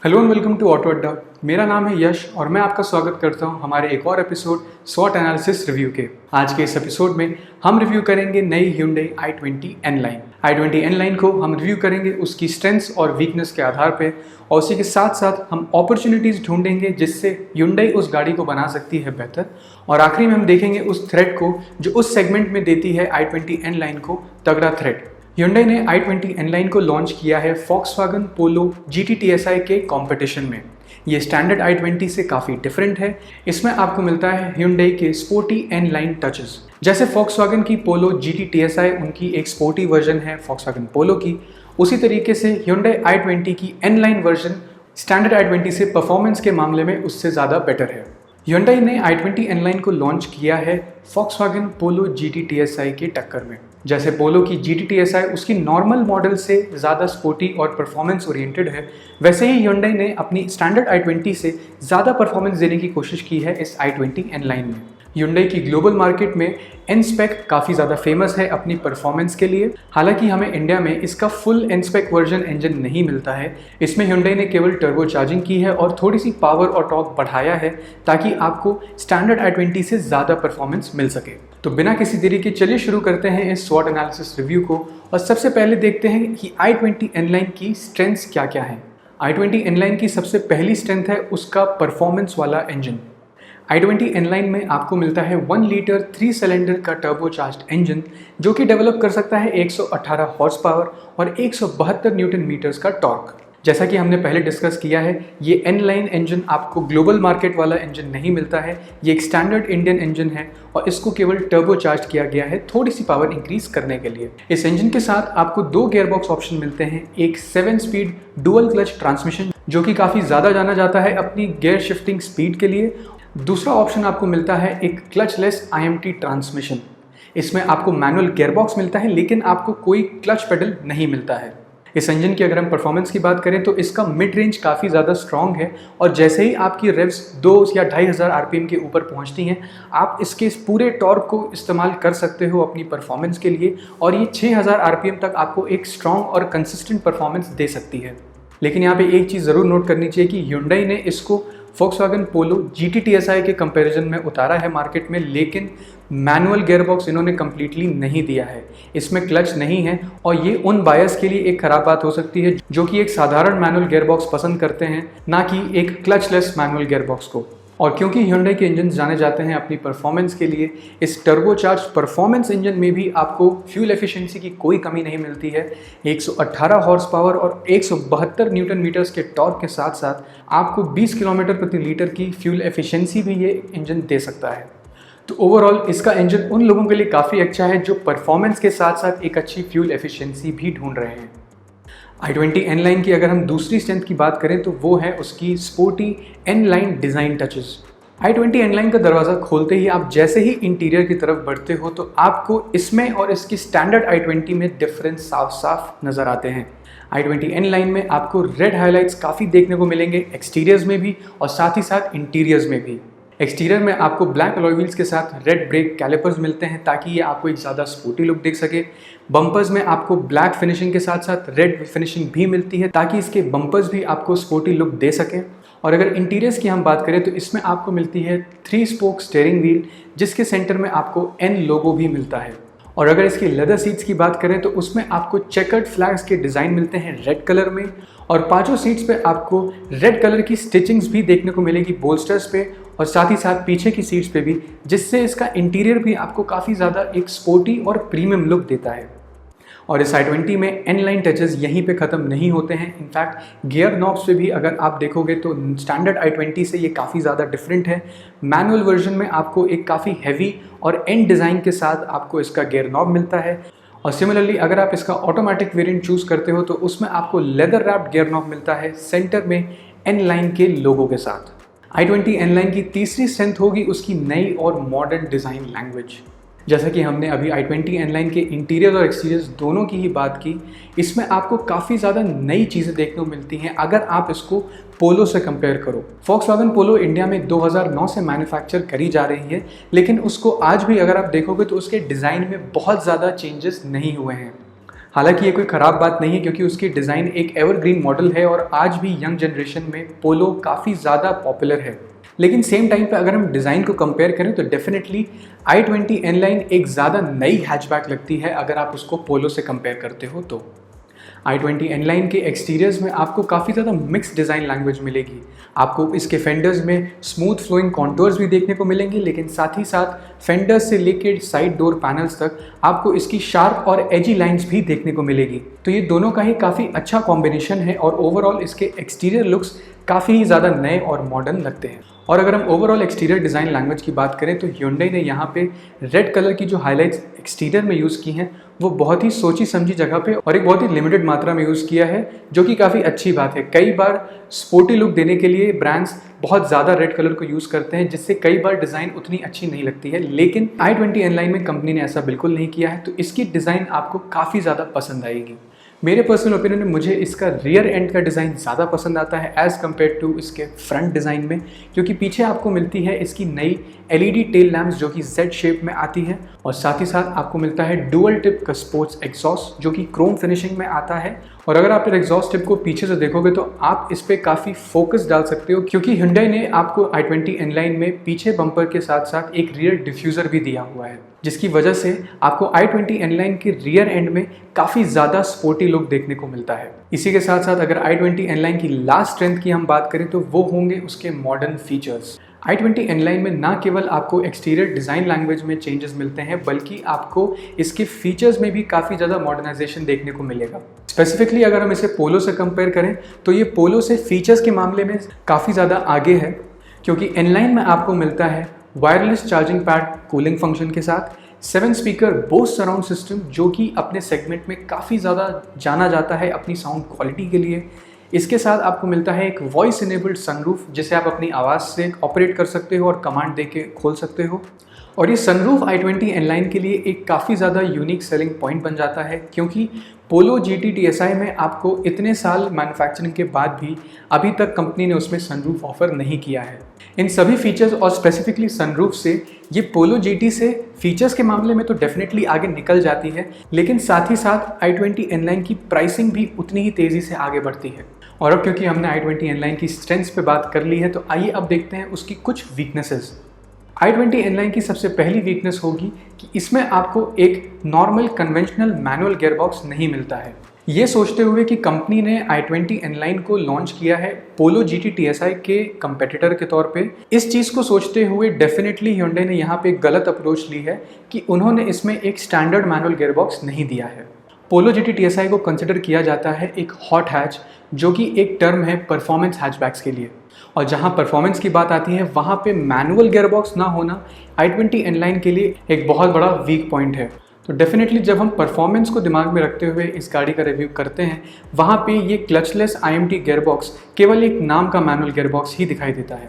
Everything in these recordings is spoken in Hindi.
Hello and welcome to Auto Adda. मेरा नाम है यश और मैं आपका स्वागत करता हूं हमारे एक और एपिसोड स्वॉट एनालिसिस रिव्यू के। आज के इस एपिसोड में हम रिव्यू करेंगे नई Hyundai i20 N-Line। i20 N-Line को हम रिव्यू करेंगे उसकी स्ट्रेंथ्स और वीकनेस के आधार पे, और उसी के साथ साथ हम अपॉर्चुनिटीज़ ढूंढेंगे जिससे Hyundai उस गाड़ी को बना सकती है बेहतर, और आखिरी में हम देखेंगे उस थ्रेट को जो उस सेगमेंट में देती है i20 N-Line को तगड़ा थ्रेट। Hyundai ने i20 N-Line को लॉन्च किया है Volkswagen Polo GT TSI के कंपटीशन में। ये स्टैंडर्ड i20 से काफ़ी डिफरेंट है। इसमें आपको मिलता है Hyundai के स्पोर्टी N-Line टचेस। जैसे Volkswagen की Polo GT TSI उनकी एक स्पोर्टी वर्जन है Volkswagen Polo की, उसी तरीके से Hyundai i20 की N-Line वर्जन स्टैंडर्ड i20 से परफॉर्मेंस के मामले में उससे ज़्यादा बेटर है। Hyundai ने i20 N-Line को लॉन्च किया है Volkswagen Polo GT TSI के टक्कर में। जैसे पोलो की GT TSI उसकी नॉर्मल मॉडल से ज़्यादा स्पोर्टी और परफॉर्मेंस ओरिएंटेड है, वैसे ही Hyundai ने अपनी स्टैंडर्ड i20 से ज़्यादा परफॉर्मेंस देने की कोशिश की है इस i20 N-Line में। Hyundai की ग्लोबल मार्केट में N-Spec काफ़ी ज़्यादा फेमस है अपनी परफॉर्मेंस के लिए। हालांकि हमें इंडिया में इसका फुल N-Spec वर्जन इंजन नहीं मिलता है। इसमें Hyundai ने केवल टर्बो चार्जिंग की है और थोड़ी सी पावर और टॉर्क बढ़ाया है ताकि आपको स्टैंडर्ड i20 से ज़्यादा परफॉर्मेंस मिल सके। तो बिना किसी देरी के चलिए शुरू करते हैं इस स्वॉट एनालिसिस रिव्यू को, और सबसे पहले देखते हैं कि i20 N-Line की स्ट्रेंथ्स क्या क्या हैं। i20 N-Line की सबसे पहली स्ट्रेंथ है उसका परफॉर्मेंस वाला इंजन। i20 N-Line में आपको मिलता है 1 लीटर 3 सिलेंडर का टर्बोचार्ज्ड इंजन जो कि डेवलप कर सकता है 118 हॉर्स पावर और 172 न्यूटन मीटर्स का टॉर्क। जैसा कि हमने पहले डिस्कस किया है, ये N-Line इंजन आपको ग्लोबल मार्केट वाला इंजन नहीं मिलता है। ये एक स्टैंडर्ड इंडियन इंजन है और इसको केवल टर्बो चार्ज किया गया है थोड़ी सी पावर इंक्रीज करने के लिए। इस इंजन के साथ आपको 2 गियरबॉक्स ऑप्शन मिलते हैं, एक 7 स्पीड डुअल क्लच ट्रांसमिशन जो कि काफ़ी ज़्यादा जाना जाता है अपनी गियर शिफ्टिंग स्पीड के लिए। दूसरा ऑप्शन आपको मिलता है एक क्लचलेस IMT ट्रांसमिशन। इसमें आपको मैनुअल गियरबॉक्स मिलता है लेकिन आपको कोई क्लच पेडल नहीं मिलता है। इस इंजन की अगर हम परफॉर्मेंस की बात करें तो इसका मिड रेंज काफ़ी ज़्यादा स्ट्रॉन्ग है, और जैसे ही आपकी रेव्स 2 या 2500 RPM के ऊपर पहुंचती हैं, आप इसके इस पूरे टॉर्क को इस्तेमाल कर सकते हो अपनी परफॉर्मेंस के लिए, और ये 6000 RPM तक आपको एक स्ट्रॉन्ग और कंसिस्टेंट परफॉर्मेंस दे सकती है। लेकिन यहाँ पे एक चीज़ ज़रूर नोट करनी चाहिए कि Hyundai ने इसको Volkswagen Polo GT TSI के कंपैरिजन में उतारा है मार्केट में, लेकिन मैनुअल गियरबॉक्स इन्होंने कम्प्लीटली नहीं दिया है। इसमें क्लच नहीं है, और ये उन बायर्स के लिए एक ख़राब बात हो सकती है जो कि एक साधारण मैनुअल गियरबॉक्स पसंद करते हैं, ना कि एक क्लचलेस मैनुअल गियरबॉक्स को। और क्योंकि Hyundai के इंजन जाने जाते हैं अपनी परफॉर्मेंस के लिए, इस टर्बोचार्ज परफॉर्मेंस इंजन में भी आपको फ्यूल एफिशिएंसी की कोई कमी नहीं मिलती है। 118 हॉर्स पावर और 172 न्यूटन मीटर्स के टॉर्क के साथ साथ आपको 20 किलोमीटर प्रति लीटर की फ्यूल एफिशिएंसी भी ये इंजन दे सकता है। तो ओवरऑल इसका इंजन उन लोगों के लिए काफ़ी अच्छा है जो परफॉर्मेंस के साथ साथ एक अच्छी फ्यूल एफिशिएंसी भी ढूंढ रहे हैं। i20 N-Line की अगर हम दूसरी स्ट्रेंथ की बात करें तो वो है उसकी sporty N-Line design touches. i20 N-Line का दरवाज़ा खोलते ही आप जैसे ही इंटीरियर की तरफ बढ़ते हो तो आपको इसमें और इसकी स्टैंडर्ड i20 में डिफरेंस साफ साफ नज़र आते हैं। i20 N-Line में आपको रेड हाइलाइट्स काफ़ी देखने को मिलेंगे एक्सटीरियर्स में भी और साथ ही साथ इंटीरियर्स में भी। एक्सटीरियर में आपको ब्लैक अलॉय व्हील्स के साथ रेड ब्रेक कैलिपर्स मिलते हैं ताकि ये आपको एक ज़्यादा स्पोर्टी लुक देख सके। बम्पर्स में आपको ब्लैक फिनिशिंग के साथ साथ रेड फिनिशिंग भी मिलती है ताकि इसके बम्पर्स भी आपको स्पोर्टी लुक दे सकें। और अगर इंटीरियर्स की हम बात करें तो इसमें आपको मिलती है 3 स्पोक स्टीयरिंग व्हील जिसके सेंटर में आपको N लोगो भी मिलता है। और अगर इसकी लेदर सीट्स की बात करें तो उसमें आपको चेकर्ड फ्लैग्स के डिज़ाइन मिलते हैं रेड कलर में, और 5 सीट्स पे आपको रेड कलर की स्टिचिंग्स भी देखने को मिलेगी बोल्स्टर्स पे और साथ ही साथ पीछे की सीट्स पे भी, जिससे इसका इंटीरियर भी आपको काफ़ी ज़्यादा एक स्पोर्टी और प्रीमियम लुक देता है। और इस i20 में N-Line टचेस यहीं पे ख़त्म नहीं होते हैं। इनफैक्ट गियर नॉब्स पे भी अगर आप देखोगे तो स्टैंडर्ड i20 से ये काफ़ी ज़्यादा डिफरेंट है। मैनुअल वर्जन में आपको एक काफ़ी हैवी और एंड डिज़ाइन के साथ आपको इसका गियर नॉब मिलता है, और सिमिलरली अगर आप इसका ऑटोमेटिक वेरिएंट चूज़ करते हो तो उसमें आपको लेदर रैप्ड गियर नॉब मिलता है सेंटर में N-Line के लोगो के साथ। i20 N-Line की तीसरी स्ट्रेंथ होगी उसकी नई और मॉडर्न डिज़ाइन लैंग्वेज। जैसा कि हमने अभी i20 N-Line के इंटीरियर और एक्सटीरियर्स दोनों की ही बात की, इसमें आपको काफ़ी ज़्यादा नई चीज़ें देखने को मिलती हैं अगर आप इसको पोलो से कंपेयर करो। Volkswagen पोलो इंडिया में 2009 से मैन्युफैक्चर करी जा रही है, लेकिन उसको आज भी अगर आप देखोगे तो उसके डिज़ाइन में बहुत ज़्यादा चेंजेस नहीं हुए हैं। हालांकि ये कोई ख़राब बात नहीं है क्योंकि उसकी डिज़ाइन एक एवरग्रीन मॉडल है और आज भी यंग जनरेशन में पोलो काफ़ी ज़्यादा पॉपुलर है। लेकिन सेम टाइम पे अगर हम डिज़ाइन को कंपेयर करें तो डेफिनेटली i20 N-Line एक ज़्यादा नई हैचबैक लगती है अगर आप उसको पोलो से कंपेयर करते हो तो। i20 N-Line के एक्सटीरियर्स में आपको काफ़ी ज़्यादा मिक्स डिज़ाइन लैंग्वेज मिलेगी। आपको इसके फेंडर्स में स्मूथ फ्लोइंग कॉन्टोर्स भी देखने को मिलेंगे, लेकिन साथ ही साथ फेंडर्स से लेकर साइड डोर पैनल्स तक आपको इसकी शार्प और एजी लाइंस भी देखने को मिलेगी। तो ये दोनों का ही काफ़ी अच्छा कॉम्बिनेशन है और ओवरऑल इसके एक्सटीरियर लुक्स काफ़ी ज़्यादा नए और मॉडर्न लगते हैं। और अगर हम ओवरऑल एक्सटीरियर डिज़ाइन लैंग्वेज की बात करें तो Hyundai ने यहाँ पे रेड कलर की जो हाइलाइट्स एक्सटीरियर में यूज़ की हैं वो बहुत ही सोची समझी जगह पे और एक बहुत ही लिमिटेड मात्रा में यूज़ किया है, जो कि काफ़ी अच्छी बात है। कई बार स्पोर्टी लुक देने के लिए ब्रांड्स बहुत ज़्यादा रेड कलर को यूज़ करते हैं, जिससे कई बार डिज़ाइन उतनी अच्छी नहीं लगती है, लेकिन i20 N-Line में कंपनी ने ऐसा बिल्कुल नहीं किया है, तो इसकी डिज़ाइन आपको काफ़ी ज़्यादा पसंद आएगी। मेरे पर्सनल ओपिनियन में मुझे इसका रियर एंड का डिज़ाइन ज़्यादा पसंद आता है एज़ कम्पेयर टू इसके फ्रंट डिज़ाइन में, क्योंकि पीछे आपको मिलती है इसकी नई LED टेल लैम्प्स जो कि Z शेप में आती है और साथ ही साथ आपको मिलता है डुअल टिप का स्पोर्ट्स एग्जॉस्ट जो कि क्रोम फिनिशिंग में आता है। और अगर आप एग्जॉस्ट टिप को पीछे से देखोगे तो आप इस पर काफ़ी फोकस डाल सकते हो, क्योंकि Hyundai ने आपको i20 N-Line में पीछे बम्पर के साथ साथ एक रियर डिफ्यूज़र भी दिया हुआ है, जिसकी वजह से आपको i20 N-Line के रियर एंड में काफ़ी ज़्यादा स्पोर्टी लुक देखने को मिलता है। इसी के साथ साथ अगर i20 N-Line की लास्ट स्ट्रेंथ की हम बात करें तो वो होंगे उसके मॉडर्न फीचर्स। i20 N-Line में ना केवल आपको एक्सटीरियर डिज़ाइन लैंग्वेज में चेंजेस मिलते हैं, बल्कि आपको इसके फीचर्स में भी काफ़ी ज़्यादा मॉडर्नाइजेशन देखने को मिलेगा। स्पेसिफिकली अगर हम इसे पोलो से कंपेयर करें तो ये पोलो से फीचर्स के मामले में काफ़ी ज़्यादा आगे है, क्योंकि N-Line में आपको मिलता है wireless charging pad cooling function के साथ 7 स्पीकर बोस सराउंड सिस्टम, जो कि अपने सेगमेंट में काफ़ी ज़्यादा जाना जाता है अपनी साउंड क्वालिटी के लिए। इसके साथ आपको मिलता है एक वॉइस इनेबल्ड सनरूफ, जिसे आप अपनी आवाज़ से ऑपरेट कर सकते हो और कमांड दे के खोल सकते हो। और ये सनरूफ i20 N-Line के लिए एक काफ़ी ज़्यादा यूनिक सेलिंग पॉइंट बन जाता है, क्योंकि पोलो GT TSI में आपको इतने साल मैन्युफैक्चरिंग के बाद भी अभी तक कंपनी ने उसमें सनरूफ ऑफर नहीं किया है। इन सभी फीचर्स और स्पेसिफिकली सनरूफ से ये पोलो GT से फीचर्स के मामले में तो डेफिनेटली आगे निकल जाती है, लेकिन साथ ही साथ i20 N-Line की प्राइसिंग भी उतनी ही तेज़ी से आगे बढ़ती है। और अब क्योंकि हमने i20 N-Line की स्ट्रेंथ्स पे बात कर ली है, तो आइए अब देखते हैं उसकी कुछ वीकनेसेस। i20 N-Line की सबसे पहली वीकनेस होगी कि इसमें आपको एक नॉर्मल कन्वेंशनल मैनुअल गियरबॉक्स नहीं मिलता है। ये सोचते हुए कि कंपनी ने i20 N-Line को लॉन्च किया है पोलो GT TSI के कंपेटिटर के तौर पे, इस चीज़ को सोचते हुए डेफिनेटली Hyundai ने यहाँ पे एक गलत अप्रोच ली है कि उन्होंने इसमें एक स्टैंडर्ड मैनुअल गियरबॉक्स नहीं दिया है। पोलो GT TSI को कंसिडर किया जाता है एक हॉट हैच, जो कि एक टर्म है परफॉर्मेंस हैचबैक्स के लिए, और जहां परफॉर्मेंस की बात आती है वहां पे मैनुअल गियरबॉक्स ना होना i20 N-Line के लिए एक बहुत बड़ा वीक पॉइंट है। तो डेफिनेटली जब हम परफॉर्मेंस को दिमाग में रखते हुए इस गाड़ी का रिव्यू करते हैं, वहाँ पे ये क्लचलेस IMT गियरबॉक्स केवल एक नाम का मैनुअल गियरबॉक्स ही दिखाई देता है।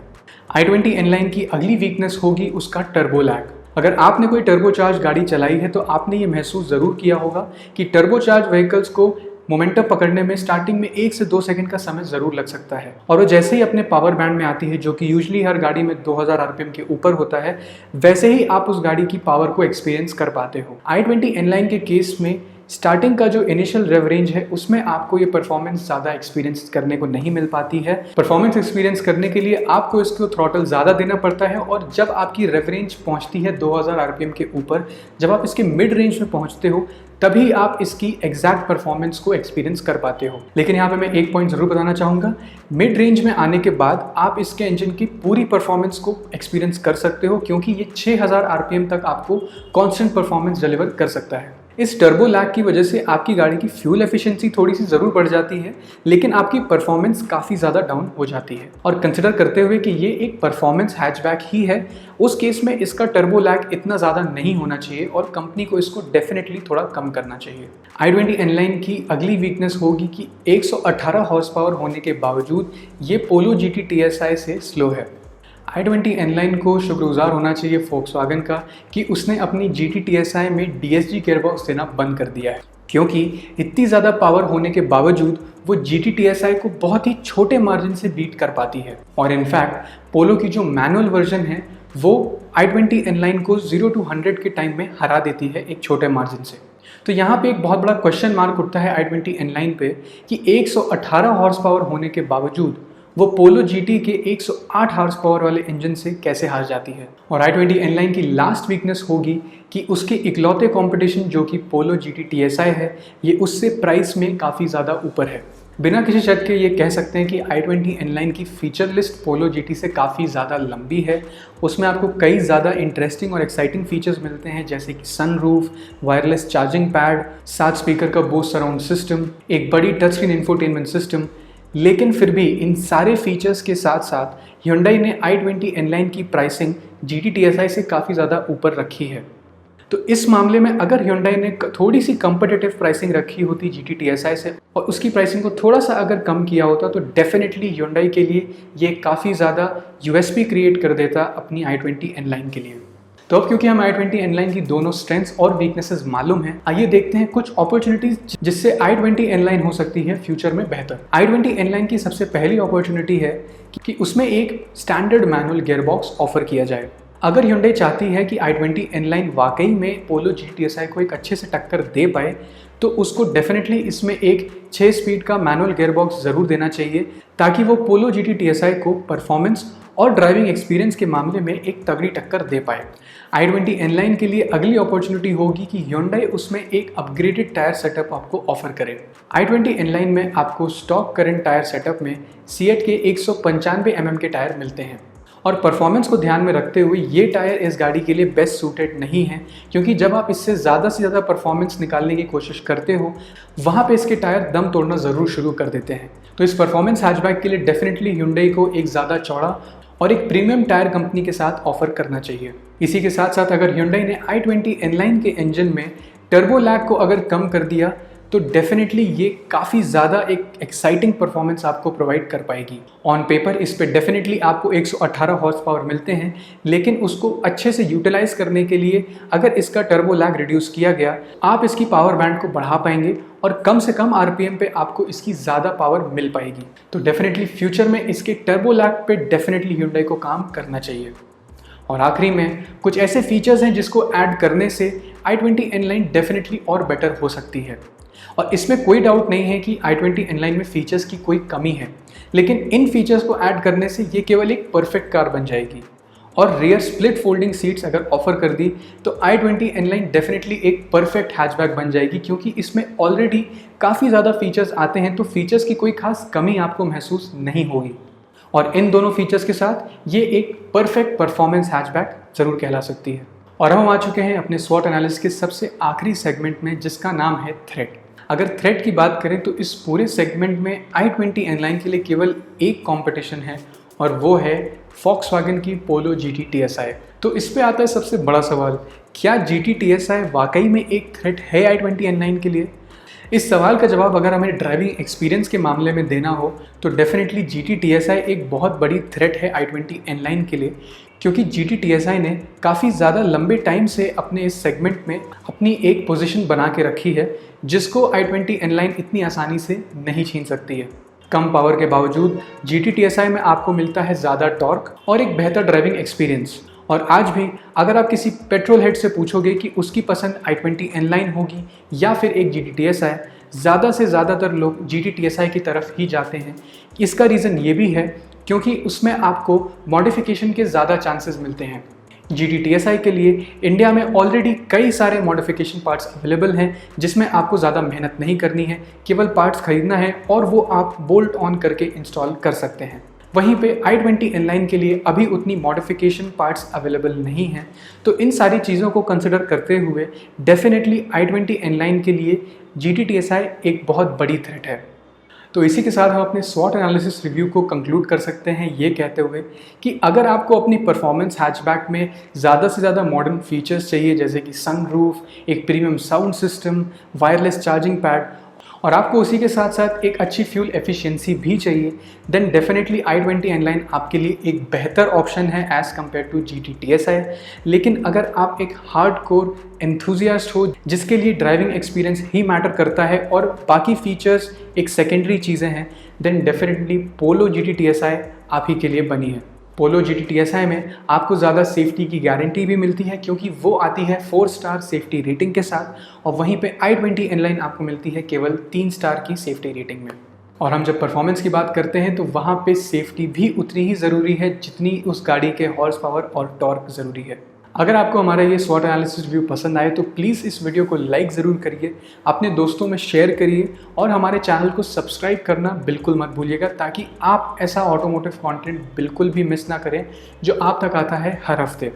i20 N-Line की अगली वीकनेस होगी उसका टर्बो लैग। अगर आपने कोई टर्बोचार्ज गाड़ी चलाई है तो आपने ये महसूस ज़रूर किया होगा कि टर्बोचार्ज व्हीकल्स को मोमेंटम पकड़ने में स्टार्टिंग में 1 से 2 सेकंड का समय ज़रूर लग सकता है, और वो जैसे ही अपने पावर बैंड में आती है, जो कि यूजुअली हर गाड़ी में 2000 RPM के ऊपर होता है, वैसे ही आप उस गाड़ी की पावर को एक्सपीरियंस कर पाते हो। i20 N-Line के केस में स्टार्टिंग का जो इनिशियल रेव रेंज है उसमें आपको ये परफॉर्मेंस ज़्यादा एक्सपीरियंस करने को नहीं मिल पाती है। परफॉर्मेंस एक्सपीरियंस करने के लिए आपको इसको थ्रॉटल ज़्यादा देना पड़ता है, और जब आपकी रेव रेंज पहुंचती है 2000 RPM के ऊपर, जब आप इसके मिड रेंज में पहुंचते हो, तभी आप इसकी एग्जैक्ट परफॉर्मेंस को एक्सपीरियंस कर पाते हो। लेकिन यहाँ पे मैं एक पॉइंट ज़रूर बताना चाहूँगा, मिड रेंज में आने के बाद आप इसके इंजन की पूरी परफॉर्मेंस को एक्सपीरियंस कर सकते हो, क्योंकि ये 6000 RPM तक आपको कॉन्स्टेंट परफॉर्मेंस डिलीवर कर सकता है। इस टर्बो लैग की वजह से आपकी गाड़ी की फ्यूल एफिशिएंसी थोड़ी सी ज़रूर बढ़ जाती है, लेकिन आपकी परफॉर्मेंस काफ़ी ज़्यादा डाउन हो जाती है। और कंसिडर करते हुए कि ये एक परफॉर्मेंस हैचबैक ही है, उस केस में इसका टर्बो लैग इतना ज़्यादा नहीं होना चाहिए और कंपनी को इसको डेफिनेटली थोड़ा कम करना चाहिए। i20 N-Line की अगली वीकनेस होगी कि 118 हॉर्स पावर होने के बावजूद ये पोलो GT TSI से स्लो है। i20 N-Line को शुक्रगुजार होना चाहिए Volkswagen का कि उसने अपनी GT TSI में DSG गियरबॉक्स देना बंद कर दिया है, क्योंकि इतनी ज़्यादा पावर होने के बावजूद वो GT TSI को बहुत ही छोटे मार्जिन से बीट कर पाती है। और इनफैक्ट पोलो की जो मैनुअल वर्जन है वो i20 N-Line को 0 to 100 के टाइम में हरा देती है एक छोटे मार्जिन से। तो यहाँ पे एक बहुत बड़ा क्वेश्चन मार्क उठता है i20 N-Line पे कि 118 हॉर्स पावर होने के बावजूद वो पोलो GT के 108 हॉर्स पावर वाले इंजन से कैसे हार जाती है। और i20 N-Line की लास्ट वीकनेस होगी कि उसके इकलौते कंपटीशन जो कि पोलो GT TSI है, ये उससे प्राइस में काफ़ी ज़्यादा ऊपर है। बिना किसी शक के ये कह सकते हैं कि i20 N-Line की फीचर लिस्ट पोलो GT से काफ़ी ज़्यादा लंबी है। उसमें आपको कई ज़्यादा इंटरेस्टिंग और एक्साइटिंग फीचर्स मिलते हैं, जैसे कि sunroof, wireless charging pad, 7 speaker का बोस सराउंड सिस्टम, एक बड़ी टच स्क्रीन इंफोटेनमेंट सिस्टम। लेकिन फिर भी इन सारे फीचर्स के साथ साथ Hyundai ने i20 N-Line की प्राइसिंग GT TSI से काफ़ी ज़्यादा ऊपर रखी है। तो इस मामले में अगर Hyundai ने थोड़ी सी कंपेटिटिव प्राइसिंग रखी होती GT TSI से और उसकी प्राइसिंग को थोड़ा सा अगर कम किया होता तो डेफिनेटली Hyundai के लिए ये काफ़ी ज़्यादा USP क्रिएट कर देता अपनी i20 N-Line के लिए। तो अब क्योंकि हम i20 N-Line की दोनों स्ट्रेंथ्स और वीकनेसेस मालूम हैं, आइए देखते हैं कुछ अपॉर्चुनिटीज जिससे i20 N-Line हो सकती है फ्यूचर में बेहतर। i20 N-Line की सबसे पहली अपॉर्चुनिटी है कि उसमें एक स्टैंडर्ड मैनुअल गियरबॉक्स ऑफर किया जाए। अगर Hyundai चाहती है कि i20 N-Line वाकई में पोलो GT TSI को एक अच्छे से टक्कर दे पाए, तो उसको डेफिनेटली इसमें एक 6 स्पीड का मैनुअल गियरबॉक्स ज़रूर देना चाहिए, ताकि वो पोलो GT TSI को परफॉर्मेंस और ड्राइविंग एक्सपीरियंस के मामले में एक तगड़ी टक्कर दे पाए। i20 N-Line के लिए अगली अपॉर्चुनिटी होगी कि Hyundai उसमें एक अपग्रेडेड टायर सेटअप आपको ऑफर करे। i20 N-Line में आपको स्टॉक करंट टायर सेटअप में सीएट के 195 mm के टायर मिलते हैं और परफॉर्मेंस को ध्यान में रखते हुए ये टायर इस गाड़ी के लिए बेस्ट सूटेड नहीं है, क्योंकि जब आप इससे ज़्यादा परफॉर्मेंस निकालने की कोशिश करते हो, वहाँ पे इसके टायर दम तोड़ना ज़रूर शुरू कर देते हैं। तो इस परफॉर्मेंस हैचबैक के लिए डेफिनेटली Hyundai को एक ज़्यादा चौड़ा और एक प्रीमियम टायर कंपनी के साथ ऑफर करना चाहिए। इसी के साथ साथ अगर Hyundai ने i20 N-Line के इंजन में टर्बो लैग को अगर कम कर दिया तो डेफिनेटली ये काफ़ी ज़्यादा एक एक्साइटिंग परफॉर्मेंस आपको प्रोवाइड कर पाएगी। ऑन पेपर इस पे डेफिनेटली आपको 118 हॉर्स पावर मिलते हैं, लेकिन उसको अच्छे से यूटिलाइज करने के लिए अगर इसका टर्बो लैग रिड्यूस किया गया, आप इसकी पावर बैंड को बढ़ा पाएंगे और कम से कम RPM पे आपको इसकी ज़्यादा पावर मिल पाएगी। तो डेफिनेटली फ्यूचर में इसके टर्बो लैग पे डेफिनेटली Hyundai को काम करना चाहिए। और आखिरी में कुछ ऐसे फीचर्स हैं जिसको ऐड करने से i20 N-Line डेफिनेटली और बेटर हो सकती है। और इसमें कोई डाउट नहीं है कि i20 N-Line में फीचर्स की कोई कमी है, लेकिन इन फीचर्स को ऐड करने से ये केवल एक परफेक्ट कार बन जाएगी। और रियर स्प्लिट फोल्डिंग सीट्स अगर ऑफर कर दी तो i20 N-Line डेफिनेटली एक परफेक्ट हैचबैक बन जाएगी, क्योंकि इसमें ऑलरेडी काफ़ी ज़्यादा फीचर्स आते हैं, तो फीचर्स की कोई खास कमी आपको महसूस नहीं होगी। और इन दोनों फीचर्स के साथ ये एक परफेक्ट परफॉर्मेंस हैचबैक ज़रूर कहला सकती है। और हम आ चुके हैं अपने स्वॉट एनालिसिस के सबसे आखिरी सेगमेंट में, जिसका नाम है थ्रेट। अगर थ्रेट की बात करें तो इस पूरे सेगमेंट में i20 N-Line के लिए केवल एक कंपटीशन है और वो है Volkswagen की पोलो GT TSI। तो इस पे आता है सबसे बड़ा सवाल, क्या GT TSI वाकई में एक थ्रेट है i20 N-Line के लिए? इस सवाल का जवाब अगर हमें ड्राइविंग एक्सपीरियंस के मामले में देना हो तो डेफिनेटली GT TSI एक बहुत बड़ी थ्रेट है i20 N-Line के लिए, क्योंकि GT TSI ने काफ़ी ज़्यादा लंबे टाइम से अपने इस सेगमेंट में अपनी एक पोजीशन बना के रखी है, जिसको i20 N-Line इतनी आसानी से नहीं छीन सकती है। कम पावर के बावजूद GT TSI में आपको मिलता है ज़्यादा टॉर्क और एक बेहतर ड्राइविंग एक्सपीरियंस। और आज भी अगर आप किसी पेट्रोल हेड से पूछोगे कि उसकी पसंद i20 N-Line होगी या फिर एक GT TSI, ज़्यादा से ज़्यादातर लोग GT TSI की तरफ ही जाते हैं। इसका रीज़न ये भी है क्योंकि उसमें आपको मॉडिफिकेशन के ज़्यादा चांसेस मिलते हैं। GT TSI के लिए इंडिया में ऑलरेडी कई सारे मॉडिफिकेशन पार्ट्स अवेलेबल हैं, जिसमें आपको ज़्यादा मेहनत नहीं करनी है, केवल पार्ट्स खरीदना है और वो आप बोल्ट ऑन करके इंस्टॉल कर सकते हैं। वहीं पे i20 N-Line के लिए अभी उतनी मॉडिफिकेशन पार्ट्स अवेलेबल नहीं हैं, तो इन सारी चीज़ों को कंसिडर करते हुए डेफिनेटली i20 N-Line के लिए GT TSI एक बहुत बड़ी थ्रेट है। तो इसी के साथ हम अपने स्वॉट एनालिसिस रिव्यू को कंक्लूड कर सकते हैं ये कहते हुए कि अगर आपको अपनी परफॉर्मेंस हैचबैक में ज़्यादा से ज़्यादा मॉडर्न फीचर्स चाहिए, जैसे कि सनरूफ, एक premium sound system, wireless charging pad, और आपको उसी के साथ साथ एक अच्छी फ्यूल एफिशिएंसी भी चाहिए, देन डेफिनेटली i20 N-Line आपके लिए एक बेहतर ऑप्शन है as compare to GT TSI। लेकिन अगर आप एक हार्डकोर एंथुजियास्ट हो जिसके लिए ड्राइविंग एक्सपीरियंस ही मैटर करता है और बाकी फीचर्स एक सेकेंडरी चीज़ें हैं, देन डेफिनेटली पोलो GT TSI आप ही के लिए बनी है। पोलो GT TSI में आपको ज़्यादा सेफ्टी की गारंटी भी मिलती है क्योंकि वो आती है 4 स्टार सेफ्टी रेटिंग के साथ, और वहीं पे i20 N-Line आपको मिलती है केवल 3 स्टार की सेफ्टी रेटिंग में। और हम जब परफॉर्मेंस की बात करते हैं तो वहाँ पे सेफ्टी भी उतनी ही ज़रूरी है जितनी उस गाड़ी के हॉर्स पावर और टॉर्क ज़रूरी है। अगर आपको हमारा ये स्वॉट एनालिसिस रिव्यू पसंद आए तो प्लीज़ इस वीडियो को लाइक ज़रूर करिए, अपने दोस्तों में शेयर करिए और हमारे चैनल को सब्सक्राइब करना बिल्कुल मत भूलिएगा, ताकि आप ऐसा ऑटोमोटिव कंटेंट बिल्कुल भी मिस ना करें जो आप तक आता है हर हफ्ते।